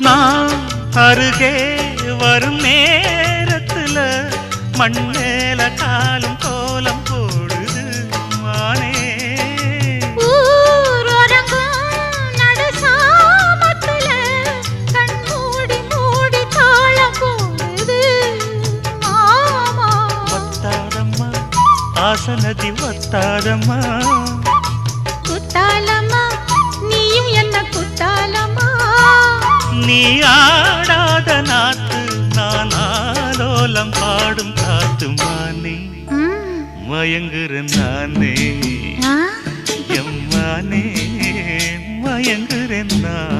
நான் அருகே வரும் நேரத்துல மண்ணேல காலும் கோலம் போடுது மானே. ஆசனதி வத்தாதம்மா குத்தாலம்மா நீயும் என்ன குத்தாலம்மா. நீ ஆடாத நாத்து நான் ஆலோலம் பாடும் காத்து மானே. மயங்குறேன் நானே எம்மானே மயங்குறேன் நான்.